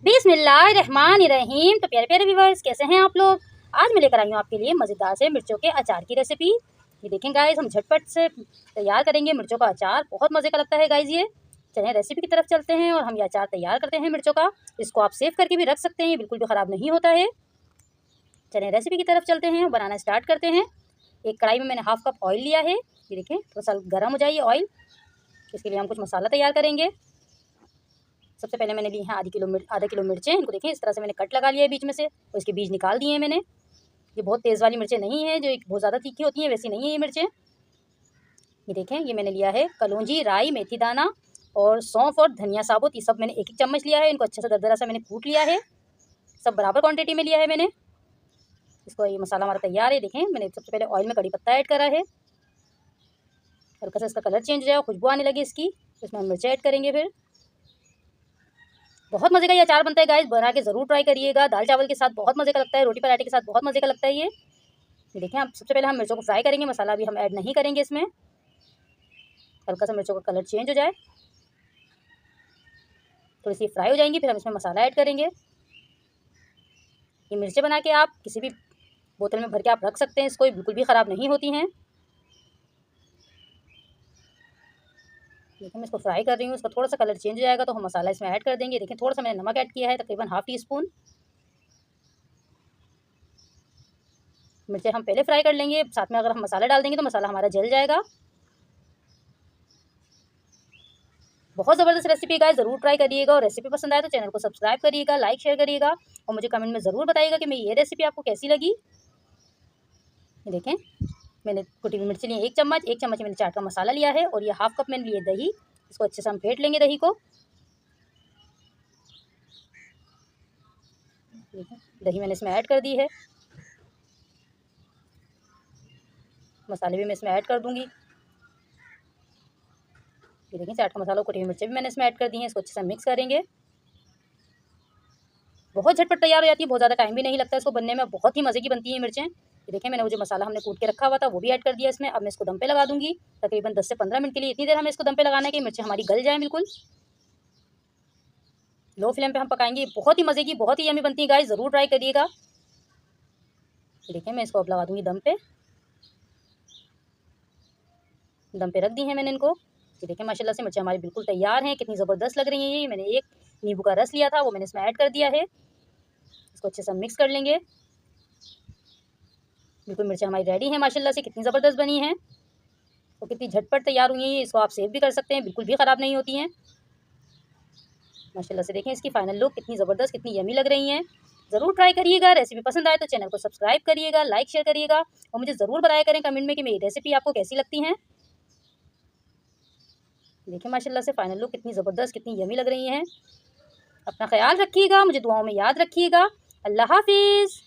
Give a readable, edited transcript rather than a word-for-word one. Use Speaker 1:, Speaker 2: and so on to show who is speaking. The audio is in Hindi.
Speaker 1: बिस्मिल्लाहिर्रहमानिर्रहीम। तो प्यारे प्यारे व्यूवर्स, कैसे हैं आप लोग। आज मैं लेकर आई हूँ आपके लिए मज़ेदार से मिर्चों के अचार की रेसिपी। ये देखें गाइस, हम झटपट से तैयार करेंगे मिर्चों का अचार। बहुत मज़े का लगता है गाइस ये। चलें रेसिपी की तरफ चलते हैं और हम ये अचार तैयार करते हैं मिर्चों का। इसको आप सेव करके भी रख सकते हैं, ये बिल्कुल भी ख़राब नहीं होता है। चलें रेसिपी की तरफ चलते हैं और बनाना स्टार्ट करते हैं। एक कढ़ाई में मैंने हाफ़ कप ऑयल लिया है। ये देखें, थोड़ा सा गर्म हो जाए ऑयल। इसके लिए हम कुछ मसाला तैयार करेंगे। सबसे पहले मैंने ली है आधा किलो मिर्चें। इनको देखें, इस तरह से मैंने कट लगा लिया है बीच में से और इसके बीज निकाल दिए हैं मैंने। ये बहुत तेज़ वाली मिर्चें नहीं हैं, जो बहुत ज़्यादा तीखी होती हैं, वैसी नहीं है ये मिर्चें। ये देखें, ये मैंने लिया है कलौंजी, राई, मेथी दाना और सौंफ और धनिया साबुत। ये सब मैंने एक चम्मच लिया है। इनको अच्छे से दरदरा सा मैंने कूट लिया है। सब बराबर क्वान्टिटी में लिया है मैंने। इसको ये मसाला हमारा तैयार है। देखें, मैंने सबसे पहले ऑयल में कड़ी पत्ता ऐड करा है। हल्का सा इसका कलर चेंज हो जाए, खुशबू आने लगी इसकी, इसमें हम मिर्चें ऐड करेंगे। फिर बहुत मज़े का ये अचार बनता है गाइस, बना के ज़रूर ट्राई करिएगा। दाल चावल के साथ बहुत मज़े का लगता है, रोटी पराठे के साथ बहुत मज़े का लगता है ये। देखें, अब सबसे पहले हम मिर्चों को फ्राई करेंगे। मसाला अभी हम ऐड नहीं करेंगे इसमें। हल्का सा मिर्चों का कलर चेंज हो जाए, थोड़ी सी फ्राई हो जाएंगी, फिर हम इसमें मसाला ऐड करेंगे। ये मिर्चें बना के आप किसी भी बोतल में भर के आप रख सकते हैं, इसको बिल्कुल भी ख़राब नहीं होती हैं। देखिए, मैं इसको फ्राई कर रही हूँ। इसका थोड़ा सा कलर चेंज हो जाएगा तो हम मसाला इसमें ऐड कर देंगे। देखिए, थोड़ा सा मैंने नमक ऐड किया है, तकरीबन हाफ़ टी स्पून। मिर्चें हम पहले फ्राई कर लेंगे, साथ में अगर हम मसाला डाल देंगे तो मसाला हमारा जल जाएगा। बहुत ज़बरदस्त रेसिपी गाइस, ज़रूर ट्राई करिएगा। और रेसिपी पसंद आए तो चैनल को सब्सक्राइब करिएगा, लाइक शेयर करिएगा और मुझे कमेंट में ज़रूर बताइएगा कि मैं ये रेसिपी आपको कैसी लगी। ये देखें, मैंने कुटी हुई मिर्ची ली एक चम्मच मैंने चाट का मसाला लिया है और ये हाफ़ कप मैंने लिए दही। इसको अच्छे से हम फेंट लेंगे दही को। दही मैंने इसमें ऐड कर दी है। मसाले भी मैं इसमें ऐड कर दूंगी। ये देखिए, चाट का मसाला, कुटी हुई मिर्चें भी मैंने इसमें ऐड कर दी हैं। इसको अच्छे से मिक्स करेंगे। बहुत झटपट तैयार हो जाती है, बहुत ज़्यादा टाइम भी नहीं लगता इसको बनने में। बहुत ही मज़े की बनती है मिर्चें। ये देखें, मैंने वो जो मसाला हमने कूट के रखा हुआ था वो भी ऐड कर दिया इसमें। अब मैं इसको दम पे लगा दूंगी तकरीबन 10 से 15 मिनट के लिए। इतनी देर हमें इसको दम पे लगाना है कि मिर्चें हमारी गल जाएँ बिल्कुल। लो फ्लेम पे हम पकाएंगे। बहुत ही मज़े की, बहुत ही यम्मी बनती है गाइस, ज़रूर ट्राई करिएगा। देखिए, मैं इसको अब लगा दूंगी दम पे। दम पे रख दी है मैंने इनको। ये देखें, माशाल्लाह से मिर्चें हमारी बिल्कुल तैयार हैं। कितनी ज़बरदस्त लग रही हैं ये। मैंने एक नींबू का रस लिया था, वो मैंने इसमें ऐड कर दिया है। इसको अच्छे से हम मिक्स कर लेंगे। बिल्कुल मिर्चें हमारी रेडी हैं माशाल्लाह से, कितनी ज़बरदस्त बनी हैं और कितनी झटपट तैयार हुई हैं। इसको आप सेव भी कर सकते हैं, बिल्कुल भी ख़राब नहीं होती हैं माशाल्लाह से। देखें इसकी फ़ाइनल लुक कितनी ज़बरदस्त, कितनी यम्मी लग रही हैं। ज़रूर ट्राई करिएगा। रेसिपी पसंद आए तो चैनल को सब्सक्राइब करिएगा, लाइक शेयर करिएगा और मुझे ज़रूर बताया करें कमेंट में कि मेरी रेसिपी आपको कैसी लगती हैं। देखिए, माशाल्लाह से फ़ाइनल लुक कितनी ज़बरदस्त, कितनी यम्मी लग रही हैं। अपना ख्याल रखिएगा, मुझे दुआओं में याद रखिएगा। अल्लाह हाफ़िज़।